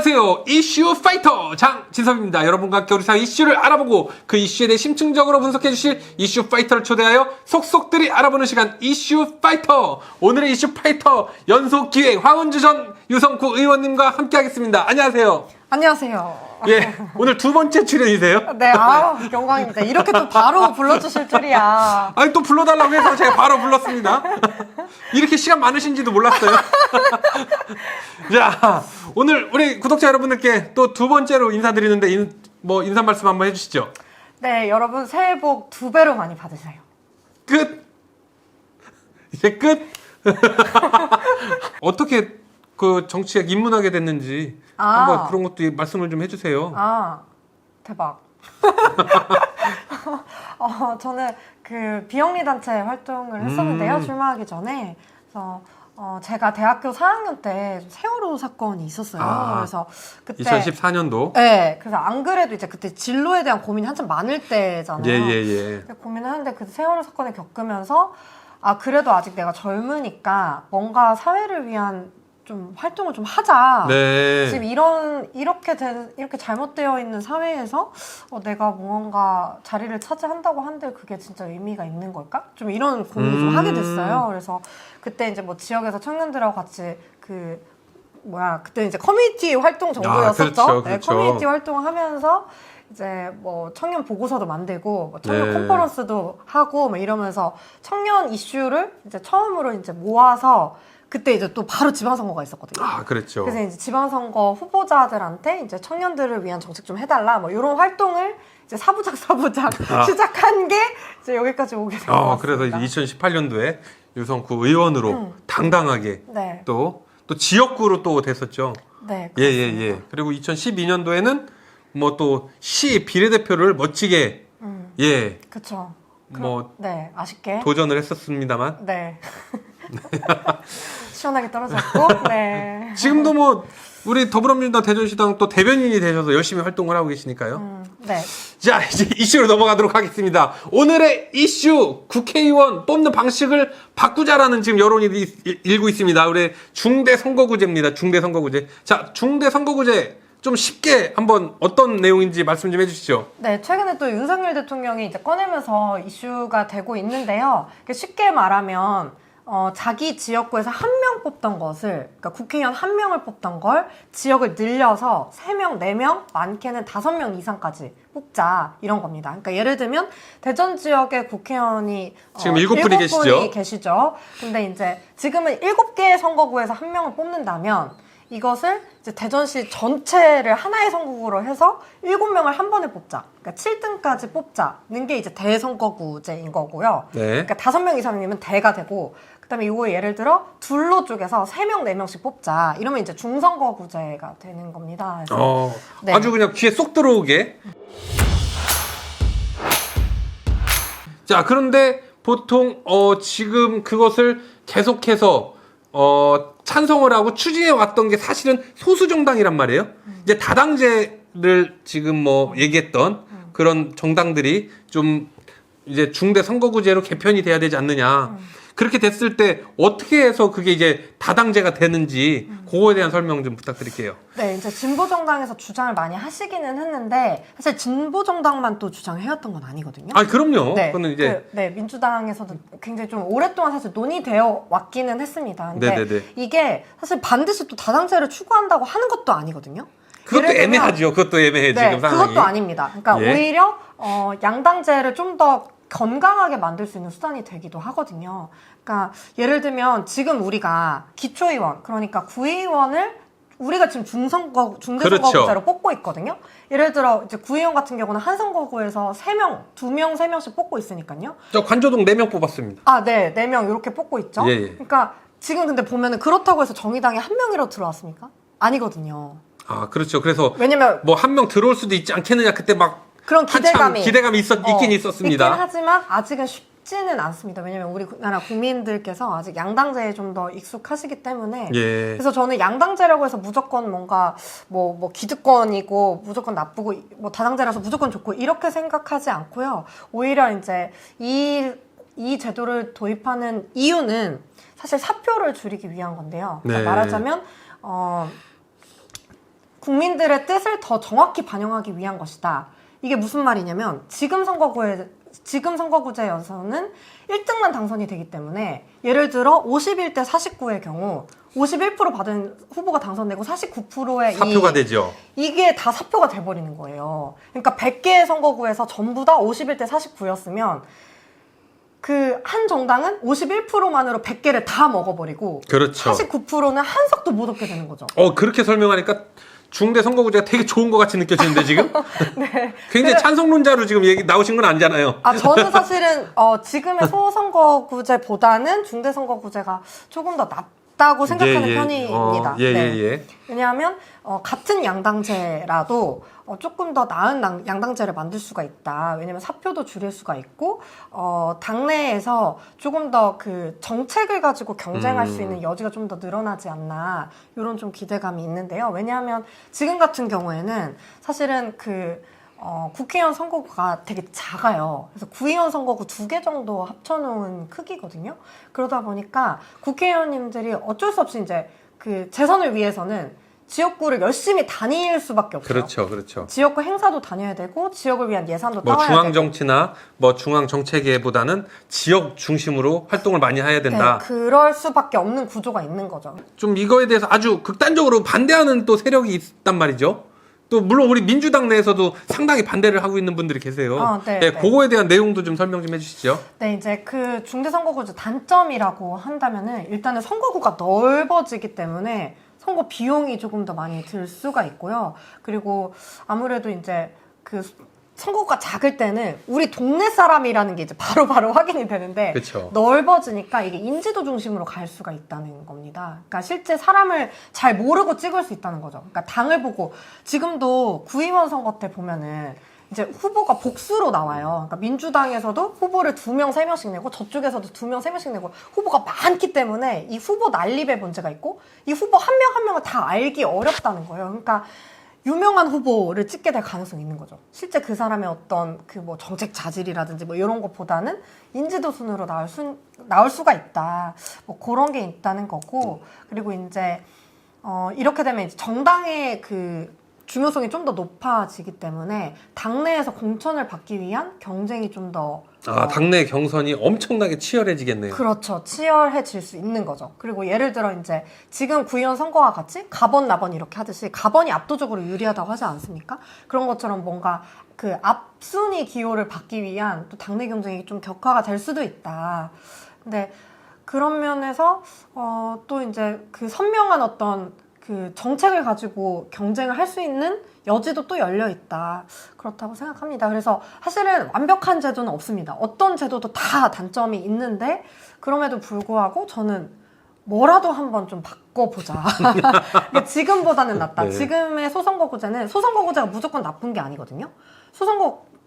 안녕하세요. 이슈 파이터 장진섭입니다. 여러분과 함께 우리 사회 이슈를 알아보고 그 이슈에 대해 심층적으로 분석해 주실 이슈 파이터를 초대하여 속속들이 알아보는 시간 이슈 파이터. 오늘의 이슈 파이터 연속 기획 황은주 전 유성구 의원님과 함께 하겠습니다. 안녕하세요. 안녕하세요. 예, 오늘 두 번째 출연이세요? 네, 영광입니다. 이렇게 또 바로 불러주실 줄이야. 아니, 또 불러달라고 해서 제가 바로 불렀습니다. 이렇게 시간 많으신지도 몰랐어요. 자, 오늘 우리 구독자 여러분들께 또 두 번째로 인사드리는데, 인사 말씀 한번 해주시죠. 네, 여러분 새해 복 2배로 많이 받으세요. 끝! 이제 끝! 어떻게 그 정치에 입문하게 됐는지 한번 그런 것도 말씀을 좀 해주세요. 대박. 저는 그 비영리 단체 활동을 했었는데요. 출마하기 전에. 그래서 제가 대학교 4학년 때 세월호 사건이 있었어요. 그래서 그때 2014년도. 네, 그래서 안 그래도 이제 그때 진로에 대한 고민이 한참 많을 때잖아요. 예. 고민을 하는데 그 세월호 사건을 겪으면서 그래도 아직 내가 젊으니까 뭔가 사회를 위한 좀 활동을 좀 하자. 네. 지금 이렇게 잘못되어 있는 사회에서 내가 뭔가 자리를 차지한다고 한들 그게 진짜 의미가 있는 걸까? 좀 이런 고민을 좀 하게 됐어요. 그래서 그때 이제 뭐 지역에서 청년들하고 같이 그때 이제 커뮤니티 활동 정도였었죠. 그렇죠. 네, 커뮤니티 활동을 하면서 이제 뭐 청년 보고서도 만들고 뭐 청년 컨퍼런스도 하고 뭐 이러면서 청년 이슈를 이제 처음으로 이제 모아서 그때 이제 또 바로 지방선거가 있었거든요. 그랬죠. 그래서 이제 지방선거 후보자들한테 이제 청년들을 위한 정책 좀 해달라 뭐 이런 활동을 이제 사부작 시작한 게 이제 여기까지 오게 된 것 같습니다. 그래서 이제 2018년도에 유성구 의원으로 당당하게 네. 또 지역구로 또 됐었죠. 네. 예. 그리고 2012년도에는 뭐 또 시 비례대표를 멋지게 그렇죠. 네, 아쉽게 도전을 했었습니다만. 네. 시원하게 떨어졌고, 네. 지금도 뭐 우리 더불어민주당 대전시당 또 대변인이 되셔서 열심히 활동을 하고 계시니까요. 네. 자, 이제 이슈로 넘어가도록 하겠습니다. 오늘의 이슈, 국회의원 뽑는 방식을 바꾸자라는 지금 여론이 일고 있습니다. 우리 중대선거구제입니다. 중대선거구제. 자, 중대선거구제 좀 쉽게 한번 어떤 내용인지 말씀 좀 해주시죠. 네, 최근에 또 윤석열 대통령이 이제 꺼내면서 이슈가 되고 있는데요. 쉽게 말하면 자기 지역구에서 한 명 뽑던 것을, 그러니까 국회의원 한 명을 뽑던 걸 지역을 늘려서 3명, 4명, 많게는 5명 이상까지 뽑자, 이런 겁니다. 그러니까 예를 들면 대전 지역의 국회의원이 지금 7분이 계시죠. 근데 이제 지금은 7개의 선거구에서 한 명을 뽑는다면 이것을 이제 대전시 전체를 하나의 선거구로 해서 7명을 한 번에 뽑자. 그러니까 7등까지 뽑자는 게 이제 대선거구제인 거고요. 네. 그러니까 5명 이상이면 대가 되고, 그다음에 이거 예를 들어 둘로 쪼개서 3명, 4명씩 뽑자. 이러면 이제 중선거구제가 되는 겁니다. 그래서 네. 아주 그냥 귀에 쏙 들어오게. 자, 그런데 보통 지금 그것을 계속해서 찬성을 하고 추진해 왔던 게 사실은 소수 정당이란 말이에요. 이제 다당제를 지금 뭐 얘기했던 그런 정당들이 좀 이제 중대 선거구제로 개편이 돼야 되지 않느냐. 그렇게 됐을 때 어떻게 해서 그게 이제 다당제가 되는지 그거에 대한 설명 좀 부탁드릴게요. 네, 이제 진보정당에서 주장을 많이 하시기는 했는데 사실 진보정당만 또 주장해왔던 건 아니거든요. 그럼요. 네, 그거는 이제 민주당에서도 굉장히 좀 오랫동안 사실 논의되어 왔기는 했습니다. 근데 네네네. 이게 사실 반드시 또 다당제를 추구한다고 하는 것도 아니거든요. 그것도 애매하죠. 그것도 애매해 지금 상황이. 그것도 아닙니다. 그러니까 오히려 양당제를 좀 더 건강하게 만들 수 있는 수단이 되기도 하거든요. 그러니까 예를 들면 지금 우리가 기초의원, 그러니까 구의원을 우리가 지금 중대선거구제로 그렇죠. 뽑고 있거든요. 예를 들어 이제 구의원 같은 경우는 한 선거구에서 3명, 2명, 3명씩 뽑고 있으니까요. 저 관저동 4명 뽑았습니다. 네, 4명 이렇게 뽑고 있죠. 예. 그러니까 지금 근데 보면은 그렇다고 해서 정의당에 한 명이라도 들어왔습니까? 아니거든요. 그렇죠. 그래서 왜냐면 뭐 한 명 들어올 수도 있지 않겠느냐 그때 막 그런 기대감이 있긴 있었습니다. 있긴 하지만 아직은 쉽지는 않습니다. 왜냐면 우리나라 국민들께서 아직 양당제에 좀 더 익숙하시기 때문에. 그래서 저는 양당제라고 해서 무조건 뭔가 뭐 기득권이고 무조건 나쁘고 뭐 다당제라서 무조건 좋고 이렇게 생각하지 않고요. 오히려 이제 이 제도를 도입하는 이유는 사실 사표를 줄이기 위한 건데요. 그러니까 말하자면 국민들의 뜻을 더 정확히 반영하기 위한 것이다. 이게 무슨 말이냐면 지금 선거구제에서는 1등만 당선이 되기 때문에 예를 들어 51대 49의 경우 51% 받은 후보가 당선되고 49%의 사표가 되죠. 이게 다 사표가 돼버리는 거예요. 그러니까 100개의 선거구에서 전부 다 51대 49였으면 그 한 정당은 51%만으로 100개를 다 먹어버리고 그렇죠. 49%는 한 석도 못 얻게 되는 거죠. 그렇게 설명하니까 중대 선거구제가 되게 좋은 것 같이 느껴지는데 지금? 네. 굉장히 찬성론자로 지금 얘기 나오신 건 아니잖아요. 저는 사실은 지금의 소선거구제보다는 중대선거구제가 조금 더 낫다고 생각하는 편입니다. 네. 왜냐하면 같은 양당제라도 조금 더 나은 양당제를 만들 수가 있다. 왜냐면 사표도 줄일 수가 있고 당내에서 조금 더 그 정책을 가지고 경쟁할 수 있는 여지가 좀 더 늘어나지 않나 이런 좀 기대감이 있는데요. 왜냐하면 지금 같은 경우에는 사실은 국회의원 선거구가 되게 작아요. 그래서 구의원 선거구 2개 정도 합쳐놓은 크기거든요. 그러다 보니까 국회의원님들이 어쩔 수 없이 이제 그 재선을 위해서는 지역구를 열심히 다닐 수밖에 없어요. 그렇죠, 그렇죠. 지역구 행사도 다녀야 되고 지역을 위한 예산도 뭐 따와야 중앙 되고. 정치나 뭐 중앙 정책에보다는 지역 중심으로 활동을 많이 해야 된다. 네, 그럴 수밖에 없는 구조가 있는 거죠. 좀 이거에 대해서 아주 극단적으로 반대하는 또 세력이 있단 말이죠. 또 물론 우리 민주당 내에서도 상당히 반대를 하고 있는 분들이 계세요. 네. 그거에 대한 내용도 좀 설명 좀 해주시죠. 네, 이제 그 중대선거구제 단점이라고 한다면은 일단은 선거구가 넓어지기 때문에 선거 비용이 조금 더 많이 들 수가 있고요. 그리고 아무래도 이제 그 선거구가 작을 때는 우리 동네 사람이라는 게 이제 바로바로 확인이 되는데 그쵸. 넓어지니까 이게 인지도 중심으로 갈 수가 있다는 겁니다. 그러니까 실제 사람을 잘 모르고 찍을 수 있다는 거죠. 그러니까 당을 보고 지금도 구의원 선거 때 보면은 이제 후보가 복수로 나와요. 그러니까 민주당에서도 후보를 2명, 3명씩 내고 저쪽에서도 2명, 3명씩 내고 후보가 많기 때문에 이 후보 난립의 문제가 있고 이 후보 한 명 한 명을 다 알기 어렵다는 거예요. 그러니까 유명한 후보를 찍게 될 가능성이 있는 거죠. 실제 그 사람의 어떤 그 뭐 정책 자질이라든지 뭐 이런 것보다는 인지도 순으로 나올 수가 있다. 뭐 그런 게 있다는 거고 그리고 이제 이렇게 되면 이제 정당의 그 중요성이 좀 더 높아지기 때문에 당내에서 공천을 받기 위한 경쟁이 좀 더 당내 경선이 엄청나게 치열해지겠네요. 그렇죠. 치열해질 수 있는 거죠. 그리고 예를 들어 이제 지금 구의원 선거와 같이 가번 나번 이렇게 하듯이 가번이 압도적으로 유리하다고 하지 않습니까? 그런 것처럼 뭔가 그 앞순위 기호를 받기 위한 또 당내 경쟁이 좀 격화가 될 수도 있다. 근데 그런 면에서 또 이제 그 선명한 어떤 그 정책을 가지고 경쟁을 할 수 있는 여지도 또 열려 있다. 그렇다고 생각합니다. 그래서 사실은 완벽한 제도는 없습니다. 어떤 제도도 다 단점이 있는데 그럼에도 불구하고 저는 뭐라도 한번 좀 바꿔보자. 지금보다는 낫다. 네. 지금의 소선거구제는 소선거구제가 무조건 나쁜 게 아니거든요.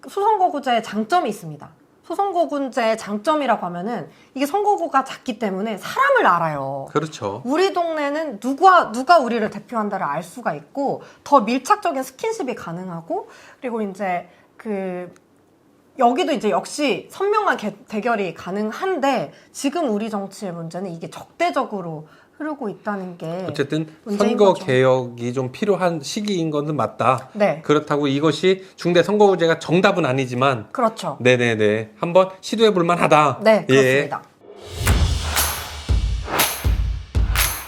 소선거구제의 장점이 있습니다. 소선거구제의 장점이라고 하면은 이게 선거구가 작기 때문에 사람을 알아요. 그렇죠. 우리 동네는 누가 우리를 대표한다를 알 수가 있고 더 밀착적인 스킨십이 가능하고 그리고 이제 여기도 이제 역시 선명한 대결이 가능한데 지금 우리 정치의 문제는 이게 적대적으로 흐르고 있다는 게 어쨌든 문제인 선거 거죠. 개혁이 좀 필요한 시기인 것은 맞다. 네. 그렇다고 이것이 중대 선거구제가 정답은 아니지만 그렇죠. 네네네 한번 시도해 볼 만하다. 네, 그렇습니다.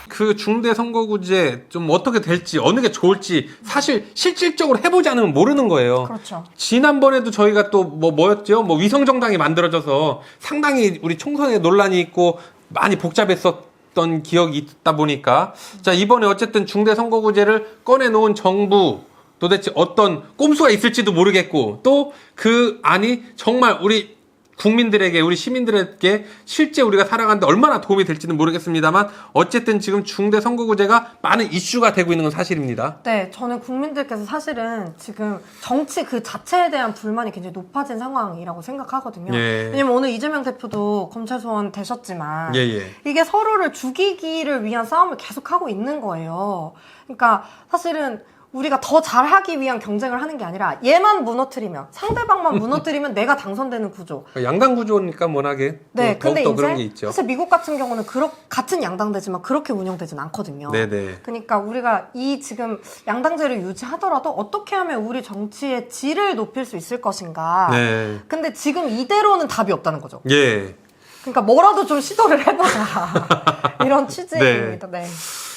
그 중대 선거구제 좀 어떻게 될지 어느 게 좋을지 사실 실질적으로 해보지 않으면 모르는 거예요. 그렇죠. 지난번에도 저희가 또 뭐였죠? 위성정당이 만들어져서 상당히 우리 총선에 논란이 있고 많이 복잡했었던 기억이 있다 보니까 자 이번에 어쨌든 중대 선거구제를 꺼내놓은 정부 도대체 어떤 꼼수가 있을지도 모르겠고 또 그 안이 정말 우리 국민들에게 우리 시민들에게 실제 우리가 살아가는데 얼마나 도움이 될지는 모르겠습니다만 어쨌든 지금 중대 선거구제가 많은 이슈가 되고 있는 건 사실입니다. 네, 저는 국민들께서 사실은 지금 정치 그 자체에 대한 불만이 굉장히 높아진 상황이라고 생각하거든요. 예. 왜냐면 오늘 이재명 대표도 검찰 소환 되셨지만 예. 이게 서로를 죽이기를 위한 싸움을 계속하고 있는 거예요. 그러니까 사실은 우리가 더 잘하기 위한 경쟁을 하는 게 아니라 얘만 무너뜨리면 상대방만 무너뜨리면 내가 당선되는 구조. 양당 구조니까 워낙에 네, 근데 더욱더 이제 그런 게 있죠. 사실 미국 같은 경우는 같은 양당제지만 그렇게 운영되진 않거든요. 네네. 그러니까 우리가 이 지금 양당제를 유지하더라도 어떻게 하면 우리 정치의 질을 높일 수 있을 것인가. 네. 근데 지금 이대로는 답이 없다는 거죠. 예. 그러니까 뭐라도 좀 시도를 해보자. 이런 취지입니다. 네.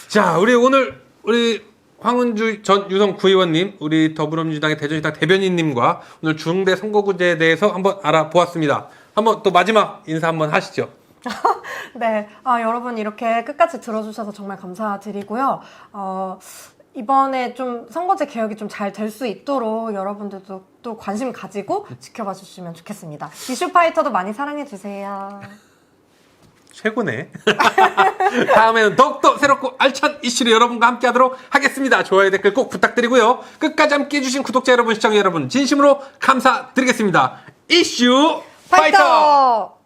자, 우리 황은주 전 유성 구의원님, 우리 더불어민주당의 대전시당 대변인님과 오늘 중대 선거구제에 대해서 한번 알아보았습니다. 한번 또 마지막 인사 한번 하시죠. 네, 여러분 이렇게 끝까지 들어주셔서 정말 감사드리고요. 이번에 좀 선거제 개혁이 좀 잘 될 수 있도록 여러분들도 또 관심 가지고 지켜봐 주시면 좋겠습니다. 이슈파이터도 많이 사랑해 주세요. 최고네. 다음에는 더욱더 새롭고 알찬 이슈를 여러분과 함께 하도록 하겠습니다. 좋아요, 댓글 꼭 부탁드리고요. 끝까지 함께 해주신 구독자 여러분, 시청자 여러분, 진심으로 감사드리겠습니다. 이슈 파이터!